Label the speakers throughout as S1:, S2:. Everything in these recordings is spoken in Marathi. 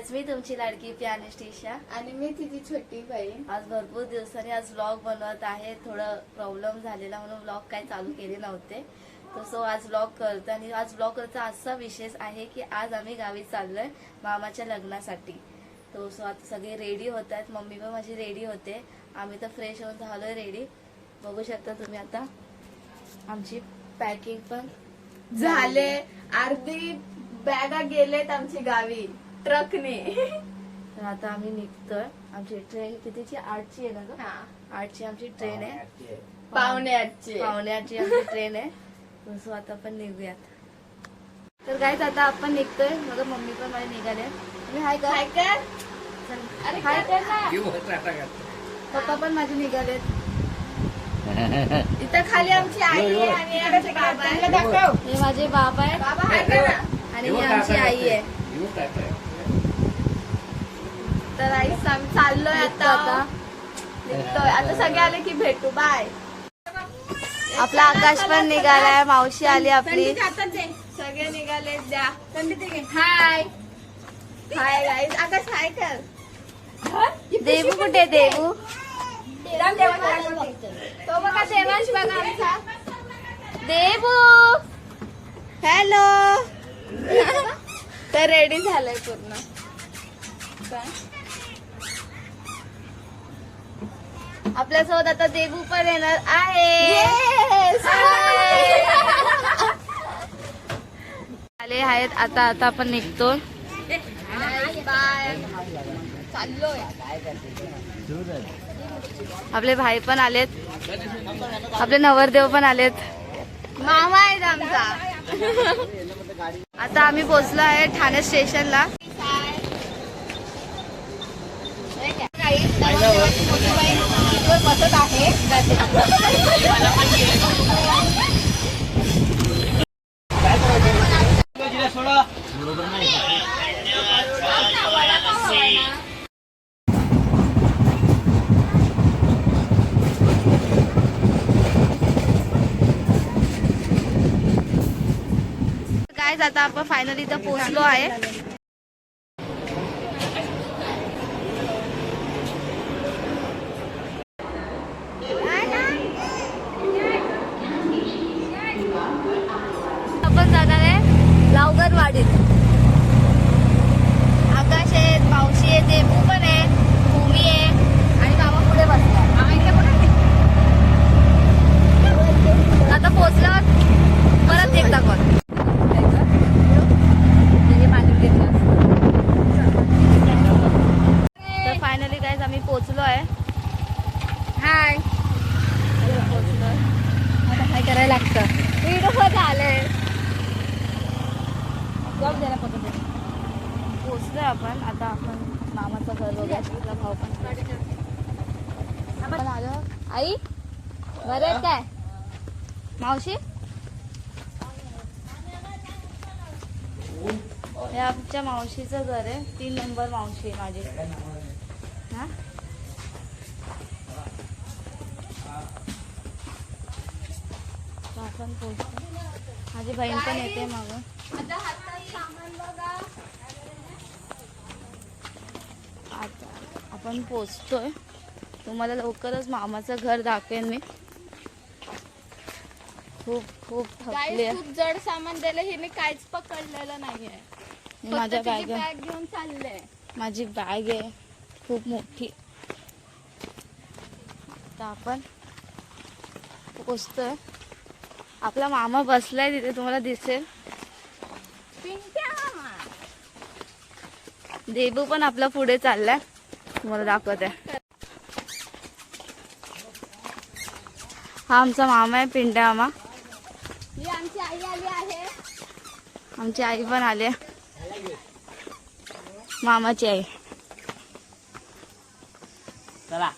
S1: आज मी तुमची लाडकी पियानिस्टिशा
S2: आणि मी तिची छोटी बहीण.
S1: आज भरपूर दिवसांनी आज व्लॉग बनवत आहे. थोडं प्रॉब्लेम झालेला म्हणून व्लॉग काही चालू केले नव्हते. सो आज व्लॉग करतो आणि आज व्लॉग करता असा विशेष आहे की आज आम्ही गावी चाललोय मामाच्या लग्नासाठी. सो आता सगळे रेडी होत आहेत. मम्मी पण माझी रेडी होते. आम्ही तर फ्रेश होऊन झालोय रेडी. बघू शकता तुम्ही आता आमची पॅकिंग पण
S2: झाले. अर्धी बॅगा गेलेत आमची गावी ट्रकने.
S1: तर आता आम्ही निघतोय. आमची ट्रेन कितीची 8ची आहे ना ग? 8ची आमची ट्रेन आहे.
S2: पावणे 8ची
S1: आमची ट्रेन आहे. सो आता आपण निघूयात. तर गाईज आता आपण निघतोय. मग मम्मी पण मला निघाले. तुम्ही हाय कर.
S2: हाय कर.
S1: अरे हाय कर ना. पप्पा पण माझे निघालेत.
S2: इथं खाली आमची आई आहे आणि आमचे बाबा आहे.
S1: हे माझे बाबा आहेत.
S2: बाबा हाय कर ना.
S1: आणि ही आमची आई आहे.
S2: तर आई चाललोय आता. निघतोय आता. सगळे आले की भेटू. बाय.
S1: आपला आकाश पण निघालाय. मावशी आली आपली.
S2: सगळे निघाले. द्या हाय. Hi guys. आकाश हाय कर.
S1: देवू कुठे? देवू
S2: तो बघा देवांश बघा आमचा.
S1: देवू
S2: हॅलो. तर रेडी झालंय पूर्ण.
S1: आपल्यासोबत आता देवू पण येणार आहे. आले आहेत. आता आपण निघतो.
S2: बाय. चाललोय.
S1: आपले भाई पण आलेत. आपले नवरदेव पण आलेत.
S2: मामा आहेत आमचा.
S1: आता आम्ही पोहोचलो आहे ठाणे स्टेशनला.
S2: बसत आहे.
S1: गाईज आता आपण फायनली इथं पोहोचलो आहे. आपण जाणार आहे लावगरवाडीत. आकाश आहे, मावशी आहे, देवू पण आहे, भूमी आहे आणि मामा पुढे बसला. आता पोहोचल्यावर परत एकदा कॉल. तर फायनली गाईज आम्ही पोहोचलो आहे.
S2: हाय.
S1: पोहोचलो. आता काय करायला लागतं.
S2: व्हिडिओ झालंय.
S1: पोहोचलोय आपण. आता आपण मामाचं घर बघूया. तुझा भाऊ पण आपण आलो. आई बरं आहे काय? मावशी हे आमच्या मावशीचं घर आहे. 3 नंबर मावशी आहे माझी. हा आपण पोहोचतो. माझी बहीण पण येते मागून. आता आपण पोहोचतोय. तुम्हाला लवकरच मामाचं घर दाखवेन मी. खूप खूप थकले.
S2: खूप जड सामान दिलं. हिने काहीच पकडलेलं नाहीये.
S1: माझ्या
S2: बॅग
S1: बॅग
S2: घेऊन चालले.
S1: माझी बॅग आहे खूप मोठी. आता आपण पोचतोय. आपला मामा बसलाय तिथे, तुम्हाला दिसेल. देवू पण आपला पुढे चाललाय. तुम्हाला दाखवत आहे. हा आमचा मामा आहे, पिंट्या मामा.
S2: ही आमची आई आली आहे.
S1: आमची आई पण आली. मामाची आई.
S2: चला.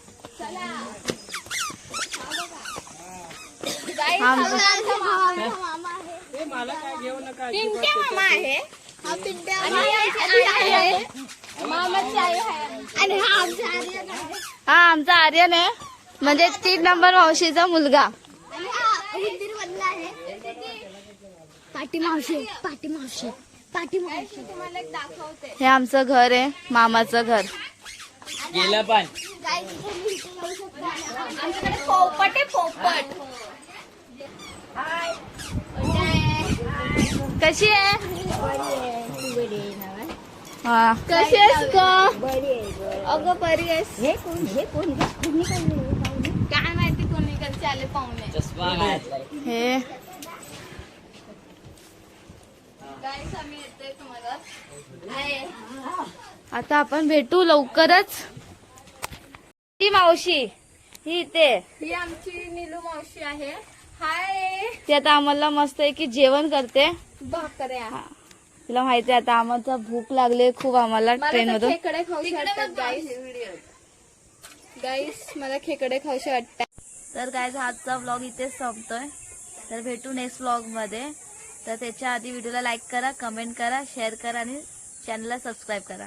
S2: मामा आहे. पिंट्या मामा आहे. हा पिंट्या आहे. मामाची आई आहे. आणि हा आमचा आर्यन आहे.
S1: हा आमचा आर्यन आहे, म्हणजे 3 नंबर मावशीचा मुलगा.
S2: आणि हा हिंदीर मधला आहे. पाटी मावशी. पाठीमागे तुम्हाला एक दाखवते.
S1: हे आमचं घर आहे, मामाचं घर.
S3: गेलं पण
S2: आमच्याकडे पोपट आहे, पोपट.
S1: कशी आहे? हा.
S2: कशी आहेस ग? अगं बरी आहेस? काय माहिती कोणी कडचे आले पाहुणे.
S3: चष्मा घातलाय.
S1: हे
S2: गाईस आम्ही येतोय तुम्हाला.
S1: आता आपण भेटू लवकरच. ही मावशी ही इथे,
S2: ही आमची नीलू मावशी आहे. हाय.
S1: ती आता आम्हाला मस्त आहे की जेवण करते.
S2: भाकऱ्या.
S1: तिला माहिती आहे आता आम्हाला भूक लागली खूप आम्हाला ट्रेन
S2: मला तर
S1: मधून.
S2: खेकडे खाऊशी वाटतात गाईस. गाईस मला खेकडे खाऊशी वाटतात.
S1: तर काय आजचा व्लॉग इथेच संपतोय. तर भेटू नेक्स्ट व्लॉग मध्ये. तर त्याच्या आधी व्हिडिओला लाईक करा, कमेंट करा, शेअर करा आणि चॅनलला सबस्क्राईब करा.